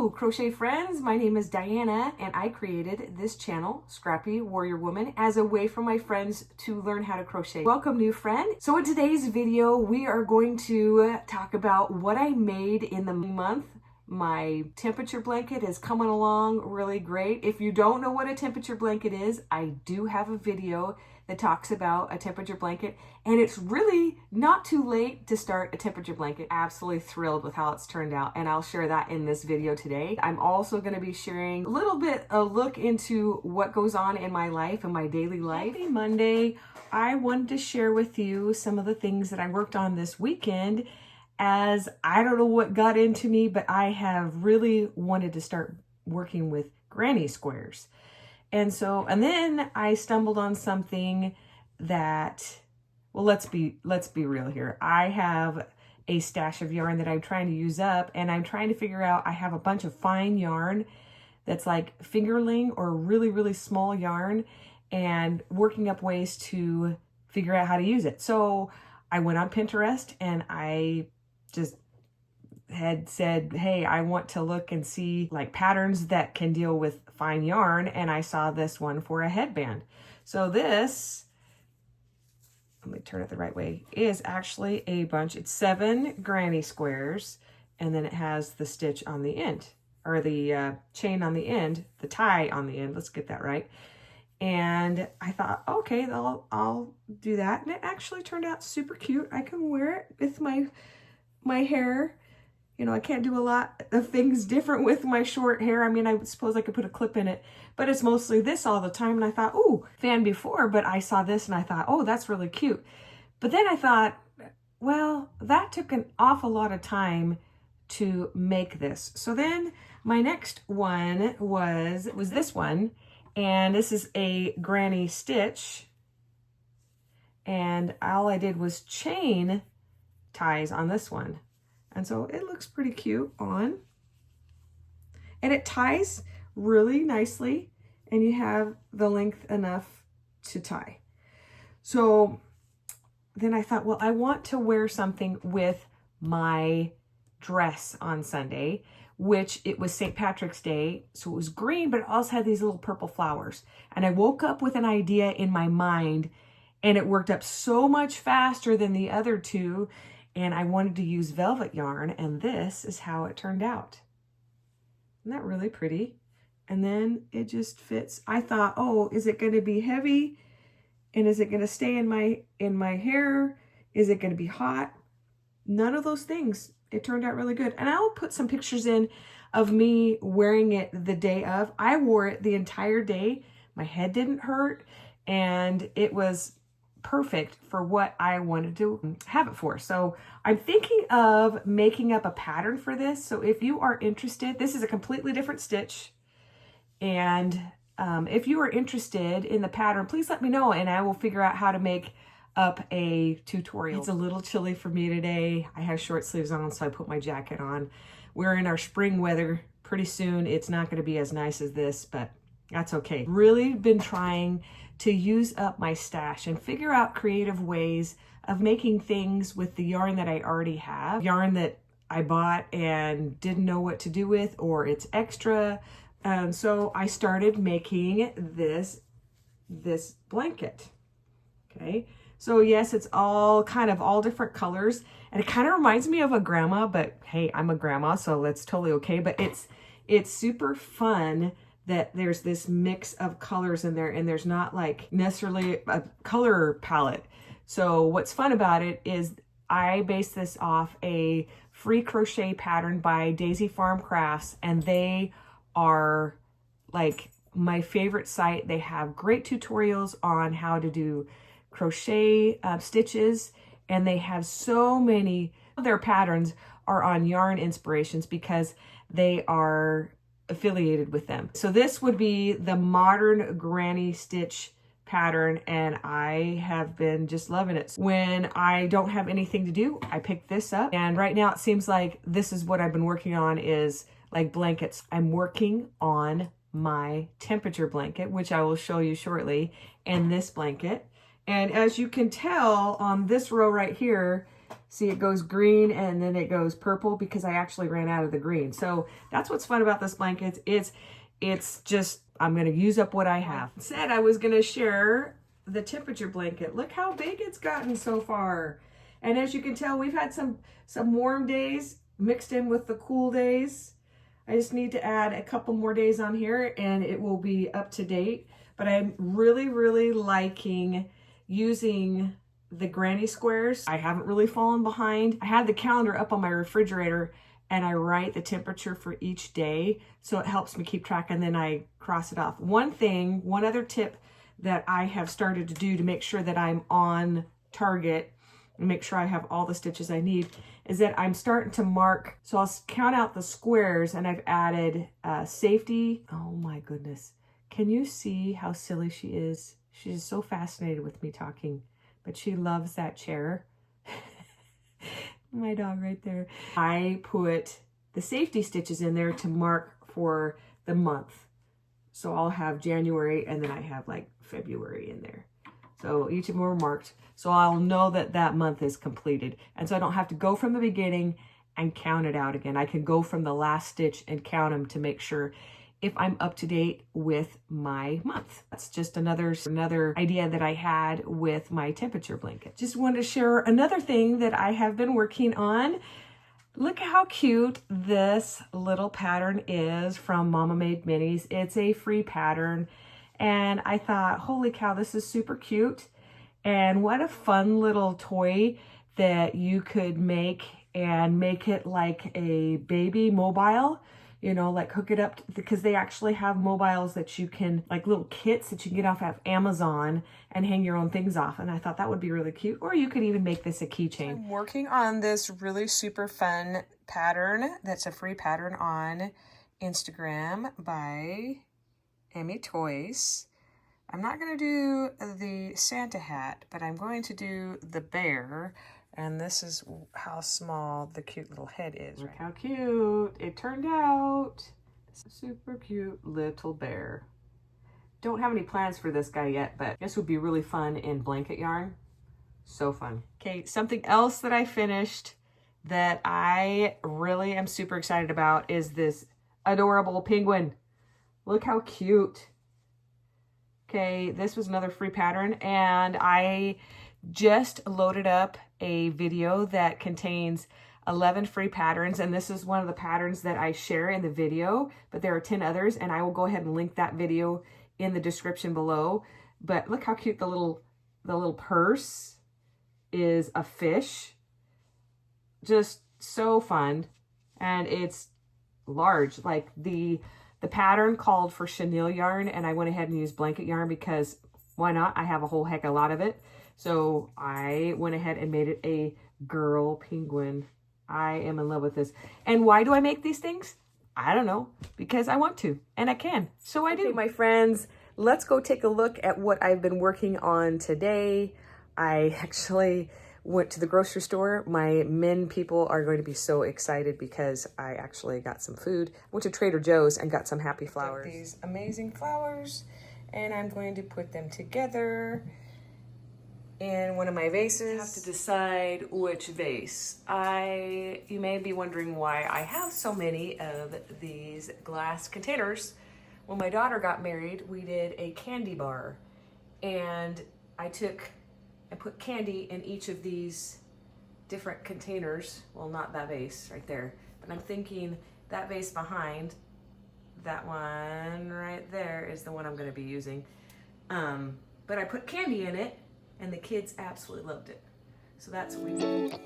Hello, crochet friends. My name is Diana, and I created this channel, Scrappy Warrior Woman, as a way for my friends to learn how to crochet. Welcome, new friend. So in today's video, we are going to talk about what I made in the month. My temperature blanket is coming along really great. If you don't know what a temperature blanket is, I do have a video that talks about a temperature blanket, and it's really not too late to start a temperature blanket. Absolutely thrilled with how it's turned out, and I'll share that in this video today. I'm also going to be sharing a little bit a look into what goes on in my life and my daily life. Happy Monday. I wanted to share with you some of the things that I worked on this weekend, as I don't know what got into me, but I have really wanted to start working with granny squares. And then I stumbled on something that, well, let's be real here. I have a stash of yarn that I'm trying to use up, and I'm trying to figure out, I have a bunch of fine yarn that's like fingerling or really, really small yarn, and working up ways to figure out how to use it. So I went on Pinterest and I just had said, hey, I want to look and see like patterns that can deal with fine yarn, and I saw this one for a headband. So this, let me turn it the right way, is actually a bunch. It's 7 granny squares, and then it has the stitch on the end, or the chain on the end, the tie on the end. Let's get that right. And I thought, okay, I'll do that, and it actually turned out super cute. I can wear it with my hair. You know, I can't do a lot of things different with my short hair. I mean, I suppose I could put a clip in it, but it's mostly this all the time. And I thought, ooh, fan before, but I saw this and I thought, oh, that's really cute. But then I thought, well, that took an awful lot of time to make this. So then my next one was this one, and this is a granny stitch. And all I did was chain ties on this one. And so it looks pretty cute on. And it ties really nicely, and you have the length enough to tie. So then I thought, well, I want to wear something with my dress on Sunday, which it was St. Patrick's Day. So it was green, but it also had these little purple flowers. And I woke up with an idea in my mind, and it worked up so much faster than the other two. And I wanted to use velvet yarn, and this is how it turned out. Isn't that really pretty? And then it just fits. I thought, oh, is it going to be heavy? And is it going to stay in my hair? Is it going to be hot? None of those things. It turned out really good. And I'll put some pictures in of me wearing it the day of. I wore it the entire day. My head didn't hurt, and it was perfect for what I wanted to have it for. So I'm thinking of making up a pattern for this. So if you are interested, this is a completely different stitch. And if you are interested in the pattern, please let me know, and I will figure out how to make up a tutorial. It's a little chilly for me today. I have short sleeves on, so I put my jacket on. We're in our spring weather. Pretty soon it's not going to be as nice as this, but that's okay. Really been trying to use up my stash and figure out creative ways of making things with the yarn that I already have. Yarn that I bought and didn't know what to do with, or it's extra. So I started making this blanket. Okay. So yes, it's all different colors, and it kind of reminds me of a grandma, but hey, I'm a grandma, so that's totally okay. But it's super fun that there's this mix of colors in there, and there's not like necessarily a color palette. So what's fun about it is I based this off a free crochet pattern by Daisy Farm Crafts, and they are like my favorite site. They have great tutorials on how to do crochet stitches, and they have so many of their patterns are on yarn inspirations because they are affiliated with them. So this would be the modern granny stitch pattern, and I have been just loving it. When I don't have anything to do, I pick this up, and right now it seems like this is what I've been working on, is like blankets. I'm working on my temperature blanket, which I will show you shortly, and this blanket. And as you can tell on this row right here, See, it goes green and then it goes purple because I actually ran out of the green. So that's what's fun about this blanket. It's just, I'm going to use up what I have. I said I was going to share the temperature blanket. Look how big it's gotten so far. And as you can tell, we've had some warm days mixed in with the cool days. I just need to add a couple more days on here and it will be up to date. But I'm really, really liking using the granny squares. I haven't really fallen behind. I had the calendar up on my refrigerator and I write the temperature for each day. So it helps me keep track and then I cross it off. One other tip that I have started to do to make sure that I'm on target and make sure I have all the stitches I need is that I'm starting to mark. So I'll count out the squares and I've added safety. Oh my goodness. Can you see how silly she is? She's so fascinated with me talking. But she loves that chair. My dog right there. I put the safety stitches in there to mark for the month. So I'll have January and then I have like February in there. So each of them are marked. So I'll know that that month is completed. And so I don't have to go from the beginning and count it out again. I can go from the last stitch and count them to make sure if I'm up to date with my month. That's just another idea that I had with my temperature blanket. Just wanted to share another thing that I have been working on. Look how cute this little pattern is from Mama Made Minis. It's a free pattern. And I thought, holy cow, this is super cute. And what a fun little toy that you could make and make it like a baby mobile. You know, like hook it up because they actually have mobiles that you can, like little kits that you can get off of Amazon and hang your own things off. And I thought that would be really cute. Or you could even make this a keychain. I'm working on this really super fun pattern that's a free pattern on Instagram by Emmy Toys. I'm not going to do the Santa hat, but I'm going to do the bear. And this is how small the cute little head is. Look how cute it turned out. Super cute little bear. Don't have any plans for this guy yet, but this would be really fun in blanket yarn. So fun. Okay, something else that I finished that I really am super excited about is this adorable penguin. Look how cute. Okay, this was another free pattern and I just loaded up a video that contains 11 free patterns, and this is one of the patterns that I share in the video, but there are 10 others, and I will go ahead and link that video in the description below. But look how cute the little purse is a fish. Just so fun, and it's large. Like the pattern called for chenille yarn, and I went ahead and used blanket yarn because why not? I have a whole heck of a lot of it. So I went ahead and made it a girl penguin. I am in love with this. And why do I make these things? I don't know, because I want to and I can. So I do. Okay, my friends, let's go take a look at what I've been working on today. I actually went to the grocery store. My men people are going to be so excited because I actually got some food. I went to Trader Joe's and got some happy flowers. These amazing flowers, and I'm going to put them together in one of my vases. I have to decide which vase. You may be wondering why I have so many of these glass containers. When my daughter got married, we did a candy bar, and I put candy in each of these different containers. Well, not that vase right there, but I'm thinking that vase behind, that one right there is the one I'm gonna be using. But I put candy in it, and the kids absolutely loved it. So that's what we did.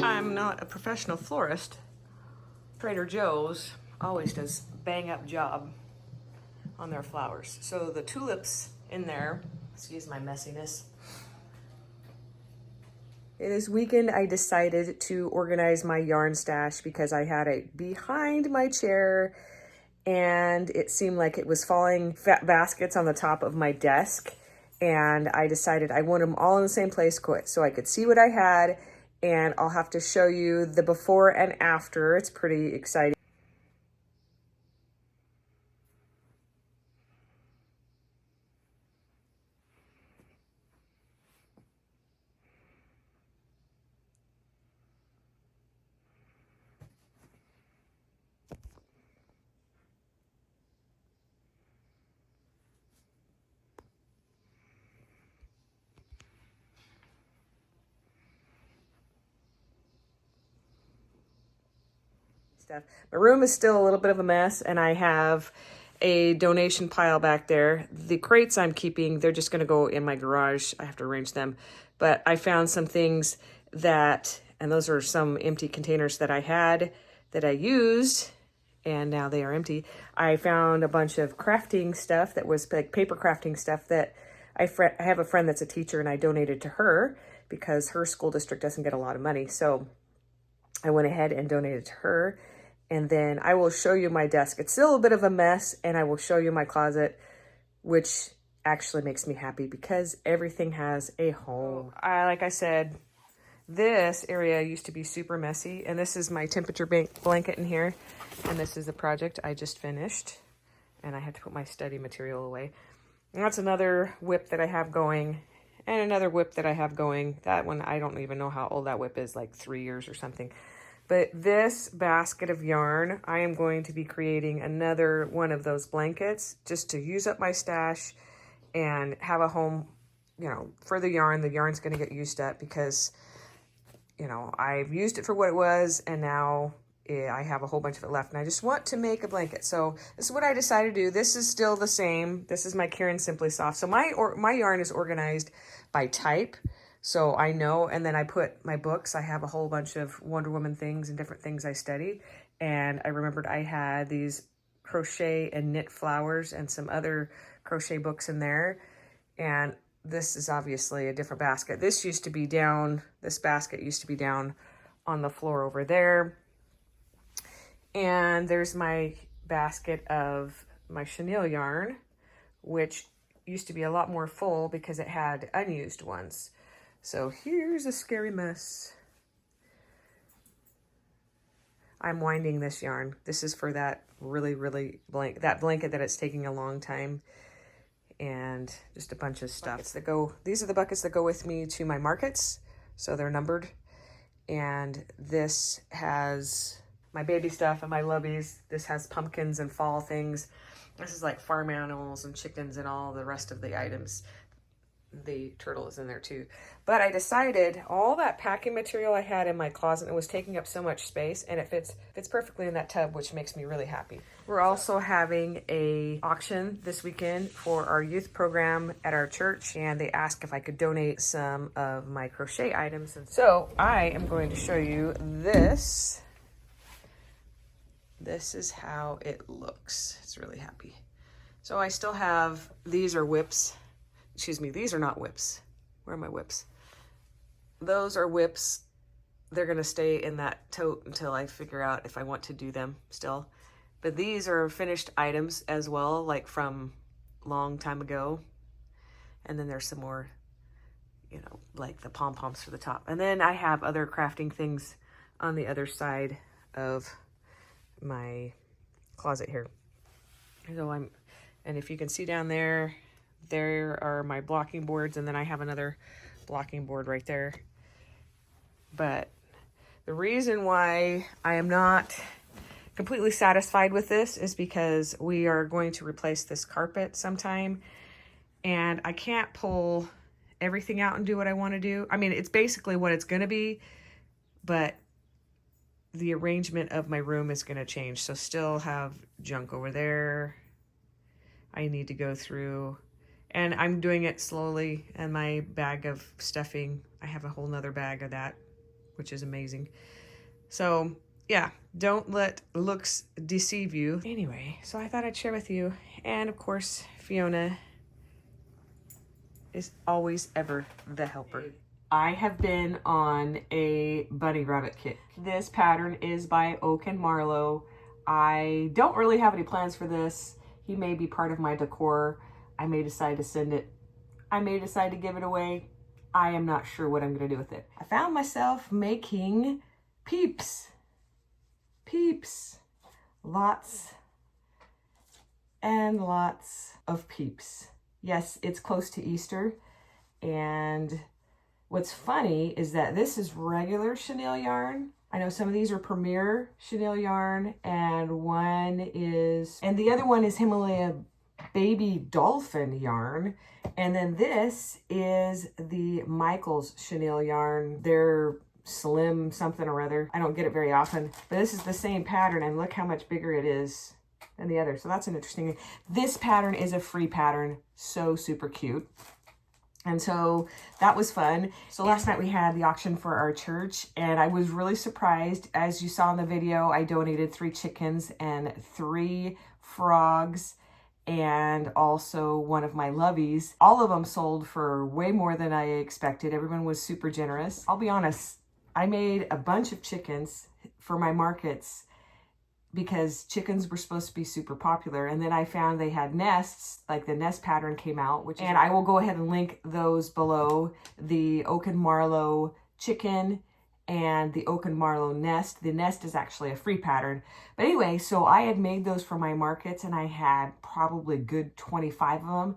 I'm not a professional florist. Trader Joe's always does bang up job on their flowers. So the tulips in there, excuse my messiness. This weekend, I decided to organize my yarn stash because I had it behind my chair and it seemed like it was falling fat baskets on the top of my desk. And I decided I want them all in the same place so I could see what I had, and I'll have to show you the before and after. It's pretty exciting. stuff. My room is still a little bit of a mess, and I have a donation pile back there. The crates I'm keeping, they're just going to go in my garage. I have to arrange them. But I found some things that, and those are some empty containers that I had that I used, and now they are empty. I found a bunch of crafting stuff that was like paper crafting stuff that I have a friend that's a teacher, and I donated to her because her school district doesn't get a lot of money. So I went ahead and donated to her. And then I will show you my desk. It's still a bit of a mess, and I will show you my closet, which actually makes me happy because everything has a home. Like I said, this area used to be super messy, and this is my temperature blanket in here. And this is a project I just finished, and I had to put my study material away. And that's another whip that I have going, and another whip that I have going. That one, I don't even know how old that whip is, like 3 years or something. But this basket of yarn, I am going to be creating another one of those blankets just to use up my stash and have a home, you know, for the yarn. The yarn's going to get used up because, you know, I've used it for what it was, and now I have a whole bunch of it left, and I just want to make a blanket. So this is what I decided to do. This is still the same. This is my Karen Simply Soft. So my yarn is organized by type. So I know, and then I put my books. I have a whole bunch of Wonder Woman things and different things I studied. And I remembered I had these crochet and knit flowers and some other crochet books in there. And this is obviously a different basket. This used to be down, this basket used to be down on the floor over there. And there's my basket of my chenille yarn, which used to be a lot more full because it had unused ones. So here's a scary mess. I'm winding this yarn. This is for that really that blanket that it's taking a long time, and just a bunch of stuff that go. These are the buckets that go with me to my markets, so they're numbered. And this has my baby stuff and my loveys. This has pumpkins and fall things. This is like farm animals and chickens and all the rest of the items. The turtle is in there too. But I decided all that packing material I had in my closet, it was taking up so much space, and it fits perfectly in that tub, which makes me really happy. We're also having a auction this weekend for our youth program at our church, and they asked if I could donate some of my crochet items. And so I am going to show you this. This is how it looks. It's really happy. So I still have, these are whips. Excuse me, these are not whips. Where are my whips? Those are whips. They're gonna stay in that tote until I figure out if I want to do them still. But these are finished items as well, like from long time ago. And then there's some more, you know, like the pom-poms for the top. And then I have other crafting things on the other side of my closet here. So and if you can see down there, there are my blocking boards, and then I have another blocking board right there. But the reason why I am not completely satisfied with this is because we are going to replace this carpet sometime, and I can't pull everything out and do what I want to do. I mean, it's basically what it's going to be, but the arrangement of my room is going to change. So still have junk over there I need to go through. And I'm doing it slowly, and my bag of stuffing, I have a whole nother bag of that, which is amazing. So yeah, don't let looks deceive you. Anyway, so I thought I'd share with you. And of course, Fiona is always ever the helper. I have been on a bunny rabbit kick. This pattern is by Oak and Marlowe. I don't really have any plans for this. He may be part of my decor. I may decide to send it. I may decide to give it away. I am not sure what I'm going to do with it. I found myself making peeps. Peeps. Lots and lots of peeps. Yes, it's close to Easter. And what's funny is that this is regular chenille yarn. I know some of these are Premier chenille yarn, and the other one is Himalaya Baby Dolphin yarn. And then this is the Michaels chenille yarn. They're slim something or other. I don't get it very often, but this is the same pattern, and look how much bigger it is than the other. So that's an interesting thing. This pattern is a free pattern, so super cute. And so that was fun. So last night we had the auction for our church, and I was really surprised. As you saw in the video, I donated 3 chickens and 3 frogs and also one of my loveys. All of them sold for way more than I expected. Everyone was super generous. I'll be honest, I made a bunch of chickens for my markets because chickens were supposed to be super popular. And then I found they had nests, like the nest pattern came out, and I will go ahead and link those below. The oak and marlow chicken and the oak and marlow nest. The nest is actually a free pattern. But anyway, so I had made those for my markets, and I had probably good 25 of them.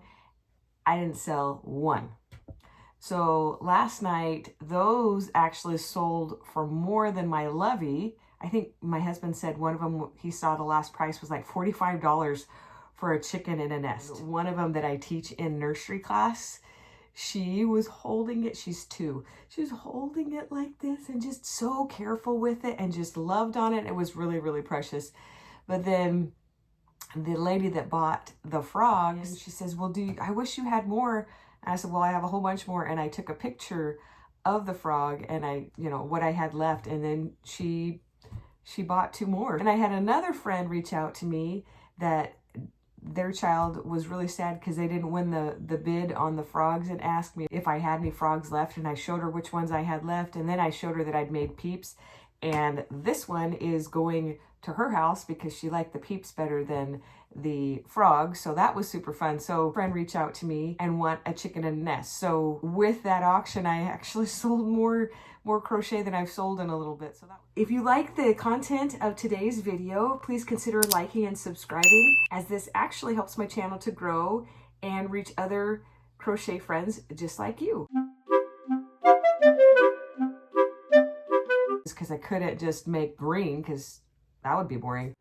I didn't sell one. So last night, those actually sold for more than my lovey. I think my husband said one of them, he saw the last price was like $45 for a chicken in a nest. One of them that I teach in nursery class, she was holding it. She's 2. She was holding it like this and just so careful with it and just loved on it. It was really, really precious. But then the lady that bought the frogs, she says, well, I wish you had more. And I said, well, I have a whole bunch more. And I took a picture of the frog and what I had left. And then she bought 2 more. And I had another friend reach out to me that their child was really sad because they didn't win the bid on the frogs, and asked me if I had any frogs left, and I showed her which ones I had left, and then I showed her that I'd made peeps, and this one is going to her house because she liked the peeps better than the frogs. So that was super fun. So a friend reached out to me and want a chicken and a nest. So with that auction, I actually sold more crochet than I've sold in a little bit. So if you like the content of today's video, please consider liking and subscribing, as this actually helps my channel to grow and reach other crochet friends just like you. Because I couldn't just make green, because that would be boring.